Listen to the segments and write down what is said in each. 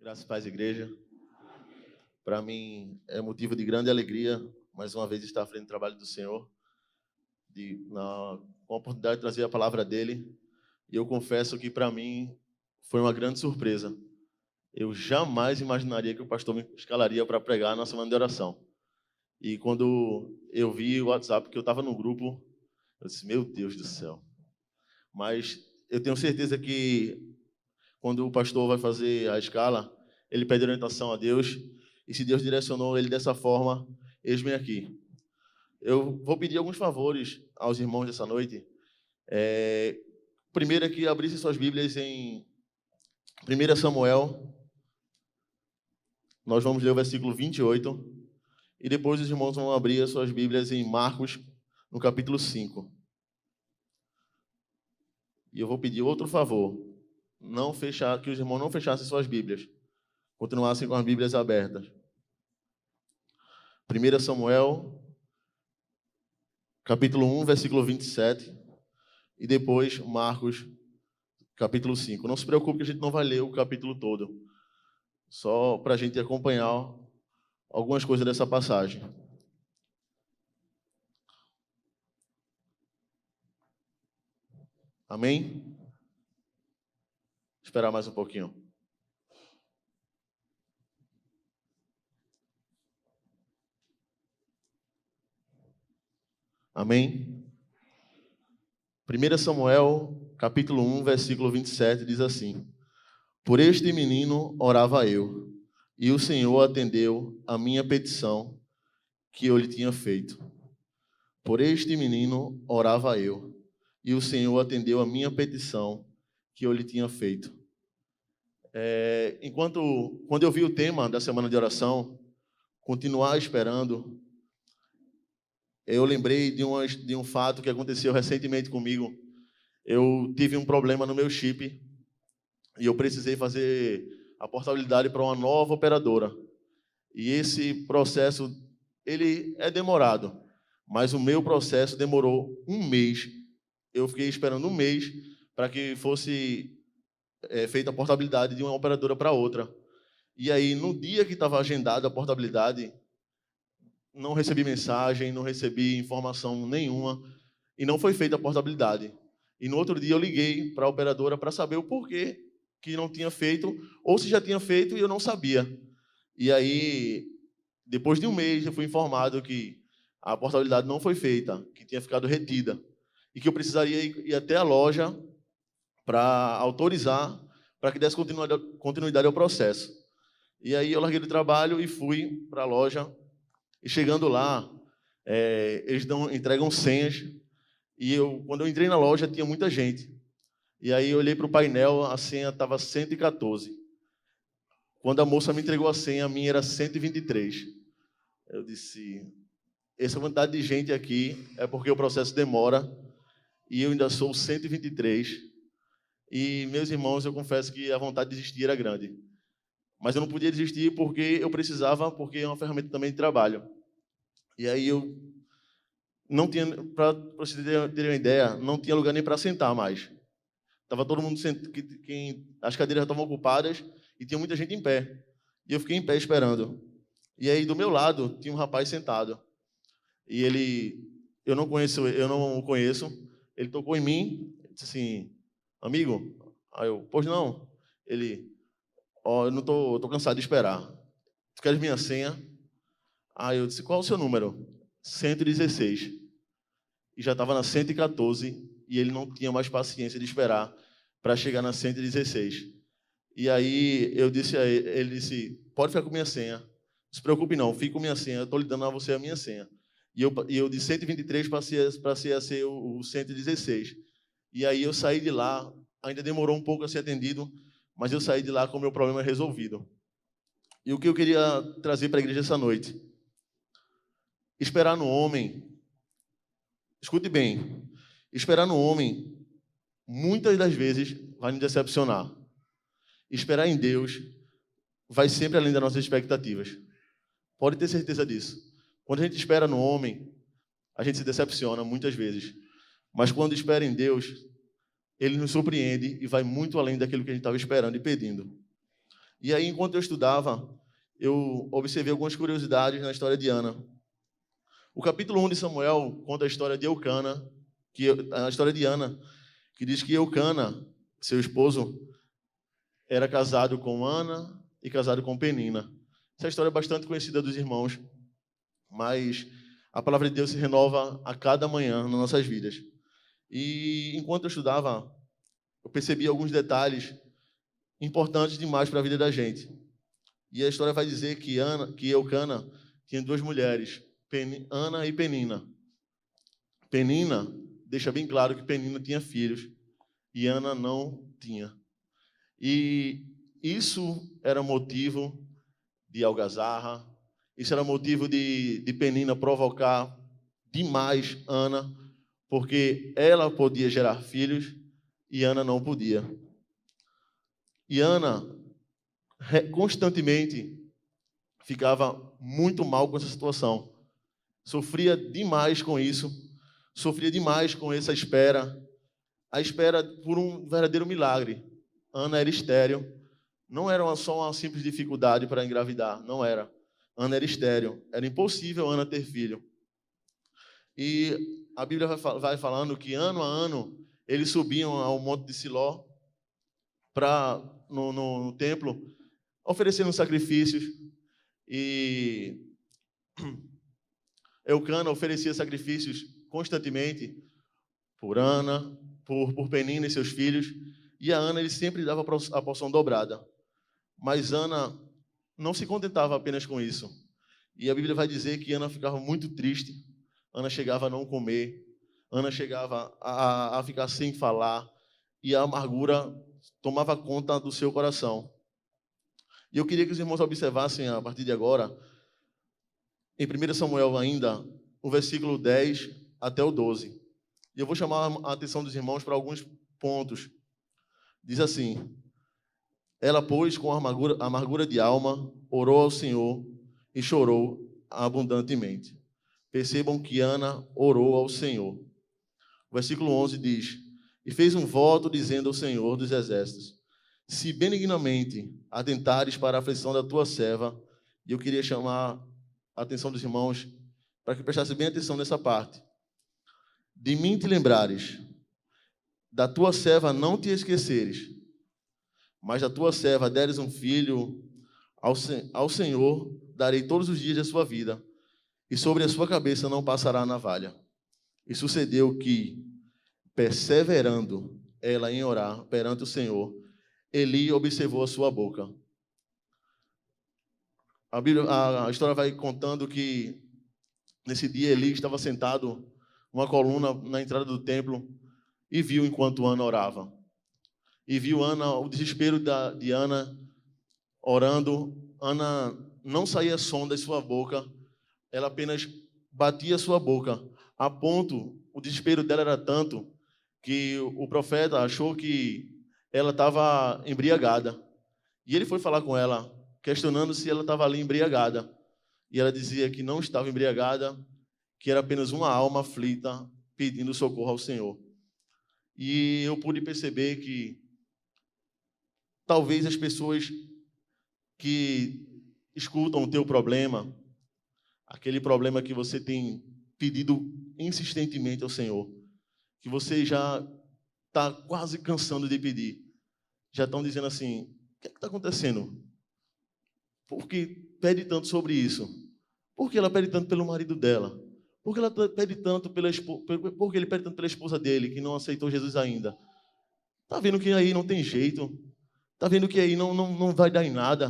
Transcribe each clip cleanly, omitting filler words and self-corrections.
Graças e paz, igreja. Para mim é motivo de grande alegria, mais uma vez, estar à frente do trabalho do Senhor, com a oportunidade de trazer a palavra dele. E eu confesso que, para mim, foi uma grande surpresa. Eu jamais imaginaria que o pastor me escalaria para pregar na semana de oração. E quando eu vi o WhatsApp, que eu estava no grupo, eu disse, meu Deus do céu. Mas eu tenho certeza que, quando o pastor vai fazer a escala, ele pede orientação a Deus, e se Deus direcionou ele dessa forma, eis-me aqui. Eu vou pedir alguns favores aos irmãos dessa noite. Primeiro é que abrissem suas Bíblias em 1 Samuel. Nós vamos ler o versículo 28. E depois os irmãos vão abrir as suas Bíblias em Marcos, no capítulo 5. E eu vou pedir outro favor. Que os irmãos não fechassem suas Bíblias. Continuassem com as Bíblias abertas. 1 Samuel, capítulo 1, versículo 27. E depois Marcos, capítulo 5. Não se preocupe que a gente não vai ler o capítulo todo. Só para a gente acompanhar algumas coisas dessa passagem. Amém? Esperar mais um pouquinho. Amém? 1 Samuel, capítulo 1, versículo 27, diz assim: Por este menino orava eu, e o Senhor atendeu a minha petição que eu lhe tinha feito. Por este menino orava eu, e o Senhor atendeu a minha petição que eu lhe tinha feito. Quando eu vi o tema da semana de oração, continuar esperando, eu lembrei de um fato que aconteceu recentemente comigo. Eu tive um problema no meu chip e eu precisei fazer a portabilidade para uma nova operadora. E esse processo, ele é demorado, mas o meu processo demorou um mês. Eu fiquei esperando um mês para que fosse feita a portabilidade de uma operadora para outra. E aí, no dia que estava agendada a portabilidade, não recebi mensagem, não recebi informação nenhuma, e não foi feita a portabilidade. E no outro dia eu liguei para a operadora para saber o porquê que não tinha feito, ou se já tinha feito e eu não sabia. E aí, depois de um mês, eu fui informado que a portabilidade não foi feita, que tinha ficado retida, e que eu precisaria ir até a loja para autorizar, para que desse continuidade ao processo. E aí eu larguei do trabalho e fui para a loja. E chegando lá, eles entregam senhas. E quando eu entrei na loja, tinha muita gente. E aí eu olhei para o painel, a senha estava 114. Quando a moça me entregou a senha, a minha era 123. Eu disse, essa quantidade de gente aqui é porque o processo demora e eu ainda sou 123. E, meus irmãos, eu confesso que a vontade de desistir era grande. Mas eu não podia desistir porque eu precisava, porque é uma ferramenta também de trabalho. E aí eu não tinha, para vocês terem uma ideia, não tinha lugar nem para sentar mais. Estava todo mundo sentado, as cadeiras já estavam ocupadas e tinha muita gente em pé. E eu fiquei em pé esperando. E aí do meu lado tinha um rapaz sentado. E eu não o conheço. Ele tocou em mim, disse assim, amigo. Aí eu, pois não. Ele, eu não tô cansado de esperar. Tu queres minha senha? Aí eu disse, qual é o seu número? 116. E já estava na 114 e ele não tinha mais paciência de esperar para chegar na 116. E aí eu disse a ele disse, pode ficar com minha senha. Não se preocupe não, fique com minha senha, eu estou lhe dando a você a minha senha. E eu de 123 passei a ser o 116. E aí eu saí de lá, ainda demorou um pouco a ser atendido, mas eu saí de lá com o meu problema resolvido. E o que eu queria trazer para a igreja essa noite? Esperar no homem, escute bem, esperar no homem, muitas das vezes, vai nos decepcionar. Esperar em Deus vai sempre além das nossas expectativas. Pode ter certeza disso. Quando a gente espera no homem, a gente se decepciona muitas vezes. Mas quando espera em Deus, Ele nos surpreende e vai muito além daquilo que a gente estava esperando e pedindo. E aí, enquanto eu estudava, eu observei algumas curiosidades na história de Ana. O capítulo 1 de Samuel conta a história de Eucana, a história de Ana, que diz que Eucana, seu esposo, era casado com Ana e casado com Penina. Essa história é bastante conhecida dos irmãos, mas a palavra de Deus se renova a cada manhã nas nossas vidas. E enquanto eu estudava, eu percebi alguns detalhes importantes demais para a vida da gente. E a história vai dizer que Eucana tinha duas mulheres, Ana e Penina. Penina deixa bem claro que Penina tinha filhos e Ana não tinha. E isso era motivo de algazarra, isso era motivo de Penina provocar demais Ana, porque ela podia gerar filhos e Ana não podia. E Ana constantemente ficava muito mal com essa situação. Sofria demais com isso, sofria demais com essa espera, a espera por um verdadeiro milagre. Ana era estéril, não era só uma simples dificuldade para engravidar, não era. Ana era estéril, era impossível Ana ter filho. E a Bíblia vai falando que ano a ano eles subiam ao monte de Siló no templo, oferecendo sacrifícios, e Eucana oferecia sacrifícios constantemente por Ana, por Penina e seus filhos, e a Ana ele sempre dava a porção dobrada. Mas Ana não se contentava apenas com isso. E a Bíblia vai dizer que Ana ficava muito triste, Ana chegava a não comer, Ana chegava a ficar sem falar, e a amargura tomava conta do seu coração. E eu queria que os irmãos observassem, a partir de agora, em 1 Samuel ainda, o versículo 10 até o 12. E eu vou chamar a atenção dos irmãos para alguns pontos. Diz assim: ela, pois, com amargura de alma, orou ao Senhor e chorou abundantemente. Percebam que Ana orou ao Senhor. O versículo 11 diz: e fez um voto dizendo ao Senhor dos exércitos: se benignamente atentares para a aflição da tua serva. E eu queria chamar a atenção dos irmãos para que prestassem bem atenção nessa parte. De mim te lembrares, da tua serva não te esqueceres, mas da tua serva deres um filho, ao Senhor darei todos os dias da sua vida, e sobre a sua cabeça não passará a navalha. E sucedeu que, perseverando ela em orar perante o Senhor, Eli observou a sua boca. A história vai contando que nesse dia Eli estava sentado numa coluna na entrada do templo e viu enquanto Ana orava. E viu Ana, o desespero de Ana orando. Ana não saía som da sua boca, ela apenas batia a sua boca, a ponto, o desespero dela era tanto que o profeta achou que ela estava embriagada. E ele foi falar com ela, questionando se ela estava ali embriagada. E ela dizia que não estava embriagada, que era apenas uma alma aflita pedindo socorro ao Senhor. E eu pude perceber que talvez as pessoas que escutam o teu problema, aquele problema que você tem pedido insistentemente ao Senhor, que você já está quase cansando de pedir, já estão dizendo assim: o que é que está acontecendo? Por que pede tanto sobre isso? Por que ela pede tanto pelo marido dela? Por que ela pede tanto por que ele pede tanto pela esposa dele, que não aceitou Jesus ainda? Está vendo que aí não tem jeito? Está vendo que aí não vai dar em nada?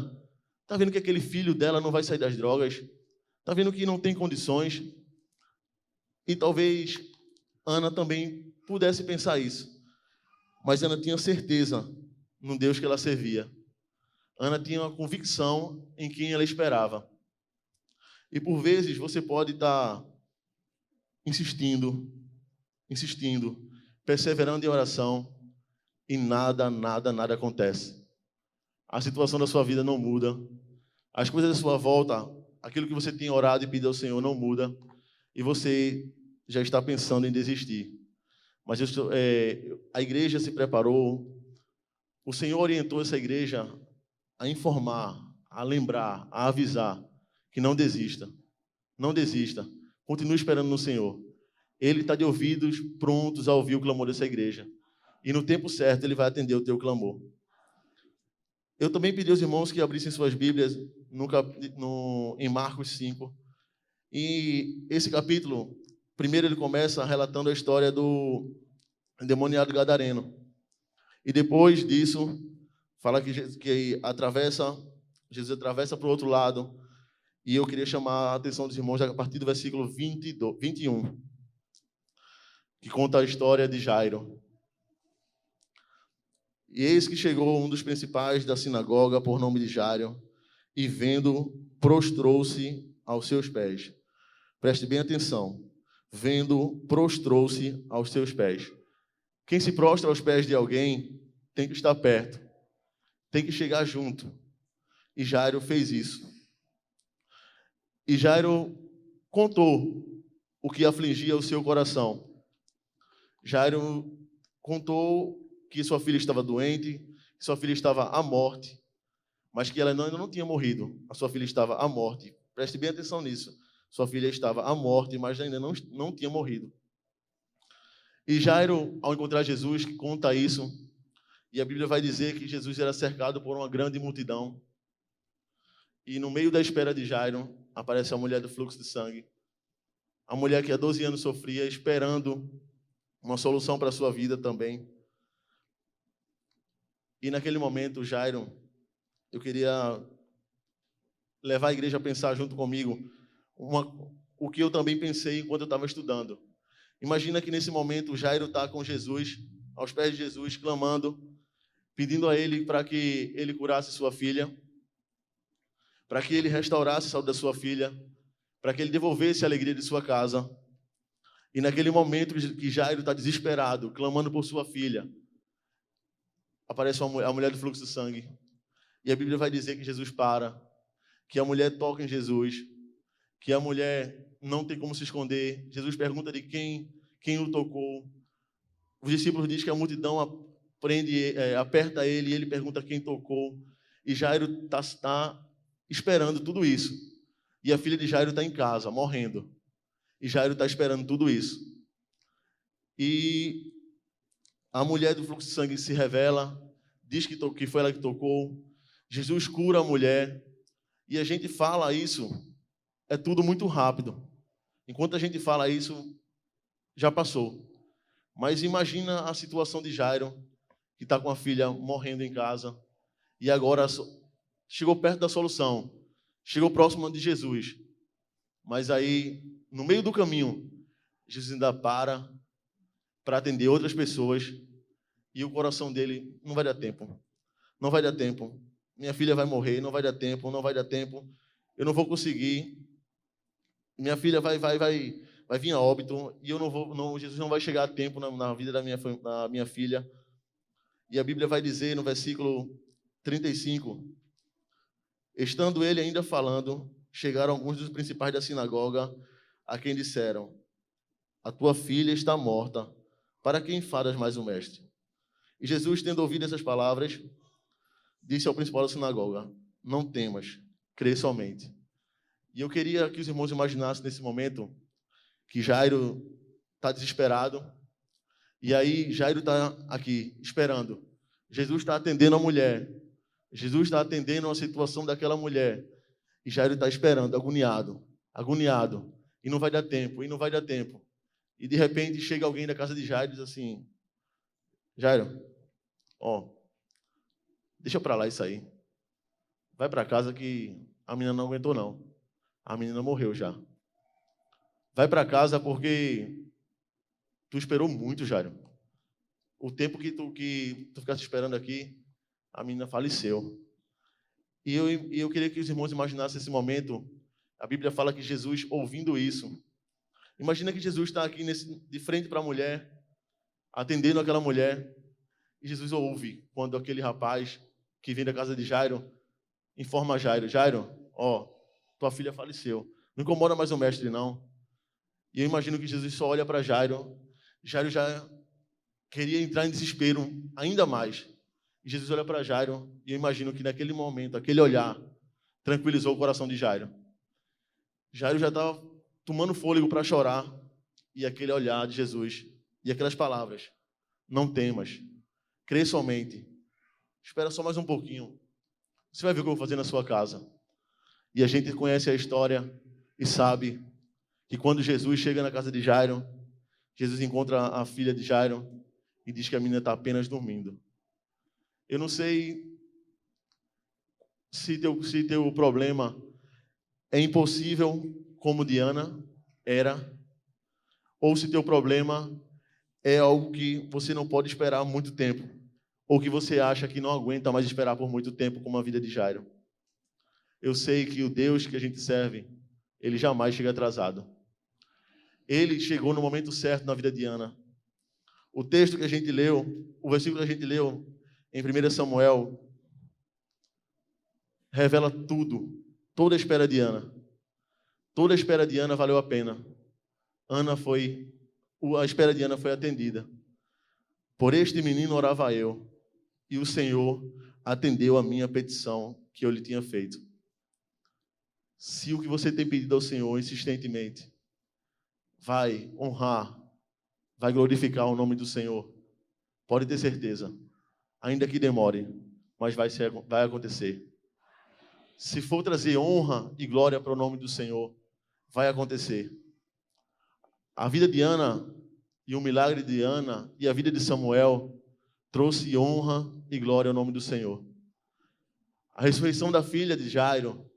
Está vendo que aquele filho dela não vai sair das drogas? Está vendo que não tem condições? E talvez Ana também pudesse pensar isso. Mas Ana tinha certeza no Deus que ela servia. Ana tinha uma convicção em quem ela esperava. E por vezes você pode estar insistindo, perseverando em oração e nada acontece. A situação da sua vida não muda. As coisas da sua volta, aquilo que você tem orado e pedido ao Senhor não muda. E você já está pensando em desistir. Mas a igreja se preparou. O Senhor orientou essa igreja a informar, a lembrar, a avisar que não desista. Não desista. Continue esperando no Senhor. Ele está de ouvidos prontos a ouvir o clamor dessa igreja. E no tempo certo, Ele vai atender o teu clamor. Eu também pedi aos irmãos que abrissem suas Bíblias em Marcos 5. E esse capítulo, primeiro ele começa relatando a história do endemoniado gadareno. E depois disso, fala que Jesus atravessa para o outro lado. E eu queria chamar a atenção dos irmãos a partir do versículo 21, que conta a história de Jairo. E eis que chegou um dos principais da sinagoga, por nome de Jairo, e vendo, prostrou-se aos seus pés. Preste bem atenção. Vendo, prostrou-se aos seus pés. Quem se prostra aos pés de alguém tem que estar perto, tem que chegar junto. E Jairo fez isso. E Jairo contou o que afligia o seu coração. Jairo contou que sua filha estava doente, que sua filha estava à morte, mas que ela ainda não tinha morrido. A sua filha estava à morte. Preste bem atenção nisso. Sua filha estava à morte, mas ainda não tinha morrido. E Jairo, ao encontrar Jesus, que conta isso, e a Bíblia vai dizer que Jesus era cercado por uma grande multidão. E no meio da espera de Jairo, aparece a mulher do fluxo de sangue. A mulher que há 12 anos sofria, esperando uma solução para a sua vida também. E naquele momento, Jairo, eu queria levar a igreja a pensar junto comigo o que eu também pensei enquanto eu estava estudando. Imagina que nesse momento Jairo está com Jesus, aos pés de Jesus, clamando, pedindo a ele para que ele curasse sua filha, para que ele restaurasse a saúde da sua filha, para que ele devolvesse a alegria de sua casa. E naquele momento que Jairo está desesperado, clamando por sua filha, aparece a mulher do fluxo de sangue. E a Bíblia vai dizer que Jesus para, que a mulher toca em Jesus, que a mulher não tem como se esconder. Jesus pergunta de quem o tocou. Os discípulos dizem que a multidão aperta ele e ele pergunta quem tocou. E Jairo está esperando tudo isso. E a filha de Jairo está em casa, morrendo. E Jairo está esperando tudo isso. E a mulher do fluxo de sangue se revela, diz que foi ela que tocou. Jesus cura a mulher. E a gente fala isso, é tudo muito rápido. Enquanto a gente fala isso, já passou. Mas imagina a situação de Jairo, que está com a filha morrendo em casa. E agora chegou perto da solução. Chegou próximo de Jesus. Mas aí, no meio do caminho, Jesus ainda para atender outras pessoas. E o coração dele, não vai dar tempo. Não vai dar tempo. Minha filha vai morrer, não vai dar tempo, não vai dar tempo. Eu não vou conseguir. Minha filha vai vir a óbito e Jesus não vai chegar a tempo na vida da minha filha. E a Bíblia vai dizer no versículo 35, estando ele ainda falando, chegaram alguns dos principais da sinagoga, a quem disseram, a tua filha está morta, para que enfadas mais o mestre? E Jesus, tendo ouvido essas palavras, disse ao principal da sinagoga, não temas, crê somente. E eu queria que os irmãos imaginassem nesse momento que Jairo está desesperado, e aí Jairo está aqui, esperando. Jesus está atendendo a mulher. Jesus está atendendo a situação daquela mulher. E Jairo está esperando, agoniado, agoniado. E não vai dar tempo, e não vai dar tempo. E de repente chega alguém da casa de Jairo e diz assim, Jairo, deixa para lá isso aí. Vai para casa que a menina não aguentou não. A menina morreu já. Vai para casa porque tu esperou muito, Jairo. O tempo que tu ficasse esperando aqui, a menina faleceu. E eu queria que os irmãos imaginassem esse momento. A Bíblia fala que Jesus, ouvindo isso, imagina que Jesus está aqui de frente para a mulher, atendendo aquela mulher, e Jesus ouve quando aquele rapaz que vem da casa de Jairo informa a Jairo, tua filha faleceu. Não incomoda mais o mestre, não. E eu imagino que Jesus só olha para Jairo. Jairo já queria entrar em desespero ainda mais. Jesus olha para Jairo e eu imagino que naquele momento, aquele olhar, tranquilizou o coração de Jairo. Jairo já estava tomando fôlego para chorar e aquele olhar de Jesus e aquelas palavras: não temas, crê somente, espera só mais um pouquinho, você vai ver o que eu vou fazer na sua casa. E a gente conhece a história e sabe que quando Jesus chega na casa de Jairo, Jesus encontra a filha de Jairo e diz que a menina está apenas dormindo. Eu não sei se teu problema é impossível, como Diana era, ou se teu problema é algo que você não pode esperar muito tempo, ou que você acha que não aguenta mais esperar por muito tempo, como a vida de Jairo. Eu sei que o Deus que a gente serve, ele jamais chega atrasado. Ele chegou no momento certo na vida de Ana. O texto que a gente leu, o versículo que a gente leu em 1 Samuel, revela tudo, toda a espera de Ana. Toda a espera de Ana valeu a pena. A espera de Ana foi atendida. Por este menino orava eu, e o Senhor atendeu a minha petição que eu lhe tinha feito. Se o que você tem pedido ao Senhor insistentemente vai honrar, vai glorificar o nome do Senhor, pode ter certeza, ainda que demore, mas vai acontecer. Se for trazer honra e glória para o nome do Senhor, vai acontecer. A vida de Ana e o milagre de Ana e a vida de Samuel trouxe honra e glória ao nome do Senhor. A ressurreição da filha de Jairo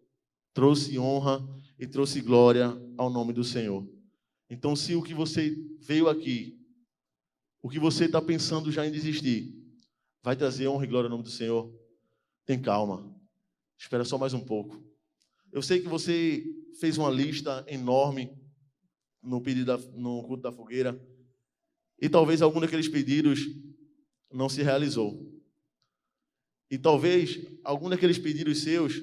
trouxe honra e trouxe glória ao nome do Senhor. Então, se o que você veio aqui, o que você está pensando já em desistir, vai trazer honra e glória ao nome do Senhor, tem calma. Espera só mais um pouco. Eu sei que você fez uma lista enorme no culto da fogueira e talvez algum daqueles pedidos não se realizou. E talvez algum daqueles pedidos seus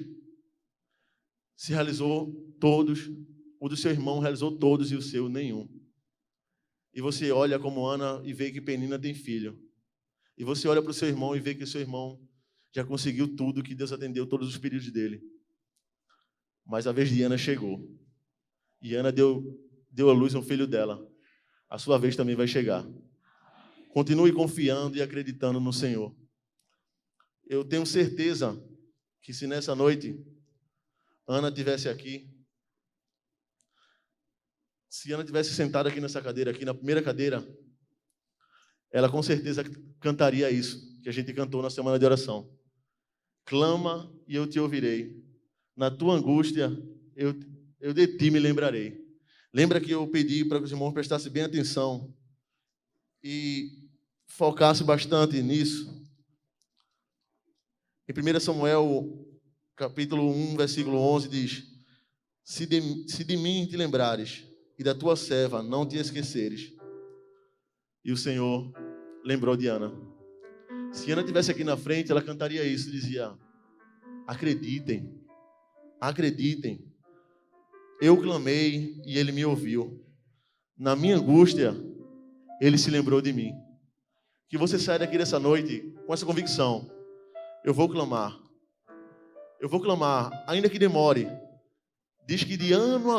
se realizou todos, o do seu irmão realizou todos e o seu nenhum. E você olha como Ana e vê que Penina tem filho. E você olha para o seu irmão e vê que o seu irmão já conseguiu tudo, que Deus atendeu todos os pedidos dele. Mas a vez de Ana chegou. E Ana deu à luz um filho dela. A sua vez também vai chegar. Continue confiando e acreditando no Senhor. Eu tenho certeza que se nessa noite Ana estivesse aqui, se Ana tivesse sentada aqui nessa cadeira, aqui na primeira cadeira, ela com certeza cantaria isso que a gente cantou na semana de oração. Clama e eu te ouvirei. Na tua angústia, eu de ti me lembrarei. Lembra que eu pedi para que os irmãos prestassem bem atenção e focassem bastante nisso? Em 1 Samuel, capítulo 1, versículo 11, diz: se de mim te lembrares e da tua serva não te esqueceres. E o Senhor lembrou de Ana. Se Ana estivesse aqui na frente, ela cantaria isso, dizia: acreditem, acreditem. Eu clamei e ele me ouviu. Na minha angústia, ele se lembrou de mim. Que você saia daqui dessa noite com essa convicção: eu vou clamar. Eu vou clamar, ainda que demore. Diz que de ano a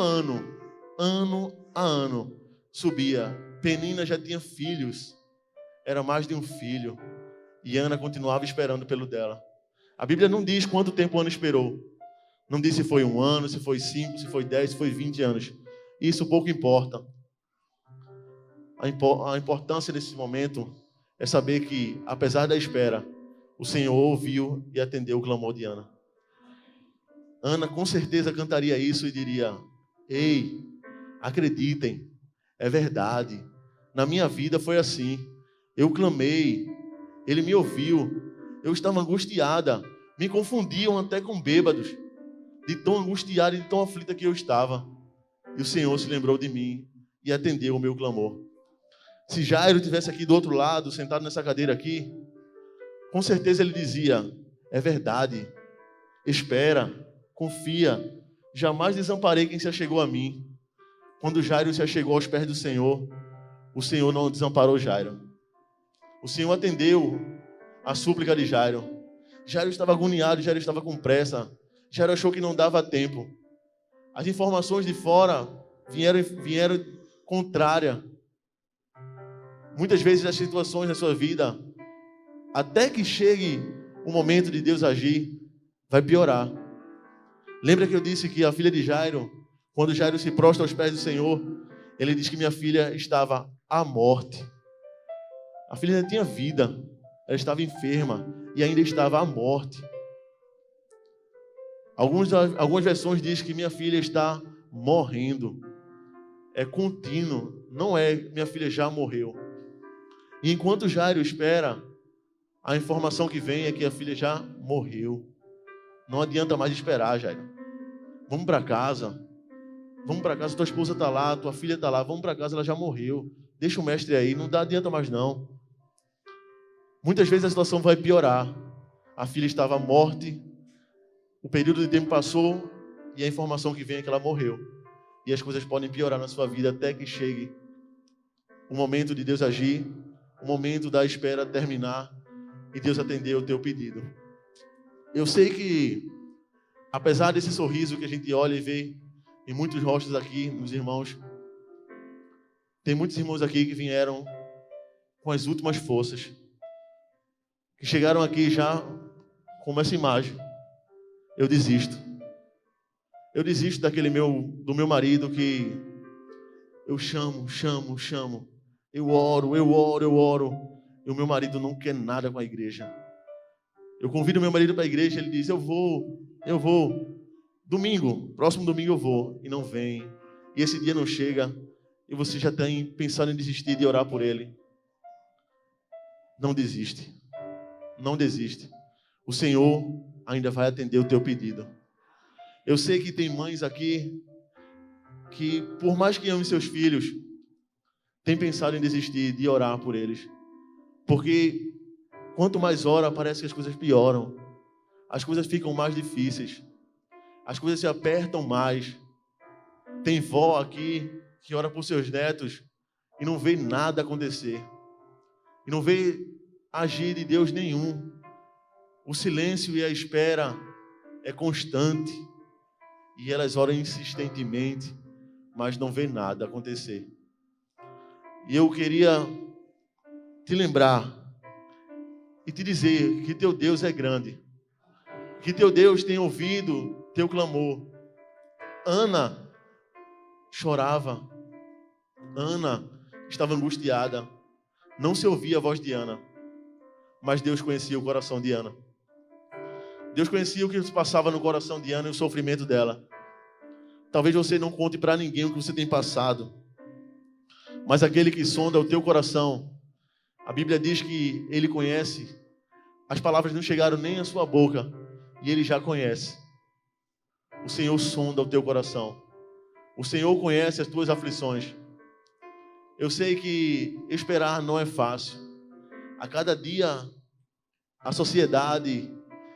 ano, subia. Penina já tinha filhos. Era mais de um filho. E Ana continuava esperando pelo dela. A Bíblia não diz quanto tempo Ana esperou. Não diz se foi 1 ano, se foi 5, se foi 10, se foi 20 anos. Isso pouco importa. A importância nesse momento é saber que, apesar da espera, o Senhor ouviu e atendeu o clamor de Ana. Ana com certeza cantaria isso e diria: ei, acreditem, é verdade. Na minha vida foi assim. Eu clamei, ele me ouviu. Eu estava angustiada. Me confundiam até com bêbados, de tão angustiada e de tão aflita que eu estava. E o Senhor se lembrou de mim e atendeu o meu clamor. Se Jairo estivesse aqui do outro lado, sentado nessa cadeira aqui, com certeza ele dizia: é verdade, espera, confia, jamais desamparei quem se achegou a mim. Quando Jairo se achegou aos pés do Senhor, o Senhor não desamparou Jairo. O Senhor atendeu a súplica de Jairo. Jairo estava agoniado, Jairo estava com pressa. Jairo achou que não dava tempo. As informações de fora vieram contrárias. Muitas vezes as situações na sua vida, até que chegue o momento de Deus agir, vai piorar. Lembra que eu disse que a filha de Jairo, quando Jairo se prostra aos pés do Senhor, ele diz que minha filha estava à morte. A filha ainda tinha vida, ela estava enferma e ainda estava à morte. Algumas versões dizem que minha filha está morrendo. É contínuo, não é minha filha já morreu. E enquanto Jairo espera, a informação que vem é que a filha já morreu. Não adianta mais esperar, Jairo. Vamos para casa. Vamos para casa, tua esposa está lá, tua filha está lá. Vamos para casa, ela já morreu. Deixa o mestre aí, não adianta mais não. Muitas vezes a situação vai piorar. A filha estava à morte, o período de tempo passou e a informação que vem é que ela morreu. E as coisas podem piorar na sua vida até que chegue o momento de Deus agir, o momento da espera terminar e Deus atender o teu pedido. Eu sei que, apesar desse sorriso que a gente olha e vê em muitos rostos aqui, nos irmãos, tem muitos irmãos aqui que vieram com as últimas forças, que chegaram aqui já com essa imagem: eu desisto. Eu desisto do meu marido que eu chamo. Eu oro. E o meu marido não quer nada com a igreja. Eu convido meu marido para a igreja, ele diz, eu vou. Próximo domingo eu vou. E não vem. E esse dia não chega. E você já está pensando em desistir de orar por ele. Não desiste. Não desiste. O Senhor ainda vai atender o teu pedido. Eu sei que tem mães aqui que, por mais que amem seus filhos, têm pensado em desistir de orar por eles. Porque quanto mais ora, parece que as coisas pioram. As coisas ficam mais difíceis. As coisas se apertam mais. Tem vó aqui que ora por seus netos e não vê nada acontecer. E não vê agir de Deus nenhum. O silêncio e a espera é constante. E elas oram insistentemente, mas não vê nada acontecer. E eu queria te lembrar e te dizer que teu Deus é grande. Que teu Deus tem ouvido teu clamor. Ana chorava. Ana estava angustiada. Não se ouvia a voz de Ana. Mas Deus conhecia o coração de Ana. Deus conhecia o que se passava no coração de Ana e o sofrimento dela. Talvez você não conte para ninguém o que você tem passado. Mas aquele que sonda o teu coração, a Bíblia diz que Ele conhece. As palavras não chegaram nem à sua boca e Ele já conhece. O Senhor sonda o teu coração. O Senhor conhece as tuas aflições. Eu sei que esperar não é fácil. A cada dia a sociedade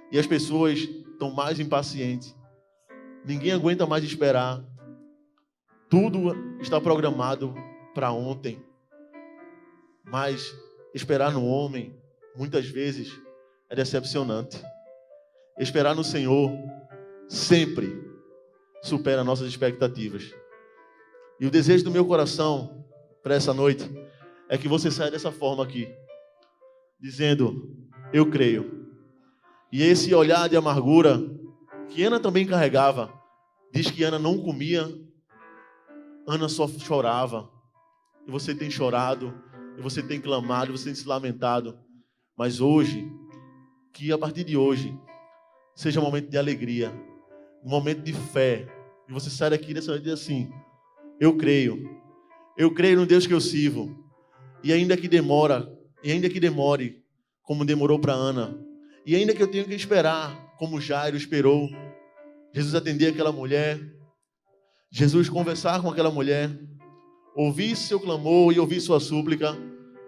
e as pessoas estão mais impacientes. Ninguém aguenta mais esperar. Tudo está programado para ontem. Mas esperar no homem, muitas vezes, é decepcionante. Esperar no Senhor sempre supera nossas expectativas. E o desejo do meu coração para essa noite é que você saia dessa forma aqui, dizendo, eu creio. E esse olhar de amargura que Ana também carregava, diz que Ana não comia, Ana só chorava. E você tem chorado, e você tem clamado, e você tem se lamentado. Mas hoje, que a partir de hoje, seja um momento de alegria, um momento de fé. E você sai daqui nessa noite e diz assim, eu creio no Deus que eu sirvo. E ainda que demore, como demorou para Ana, e ainda que eu tenha que esperar, como Jairo esperou, Jesus atender aquela mulher, Jesus conversar com aquela mulher, ouvir seu clamor e ouvir sua súplica,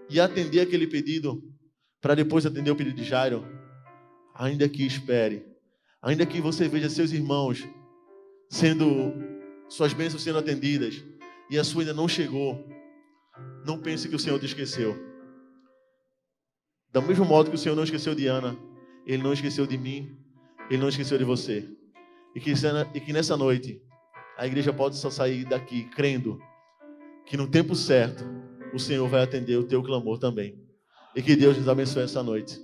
e atender aquele pedido, para depois atender o pedido de Jairo. Ainda que espere, ainda que você veja seus irmãos suas bênçãos sendo atendidas, e a sua ainda não chegou, não pense que o Senhor te esqueceu. Do mesmo modo que o Senhor não esqueceu de Ana, Ele não esqueceu de mim, Ele não esqueceu de você. E que nessa noite, a igreja pode só sair daqui crendo que no tempo certo, o Senhor vai atender o teu clamor também. E que Deus nos abençoe essa noite.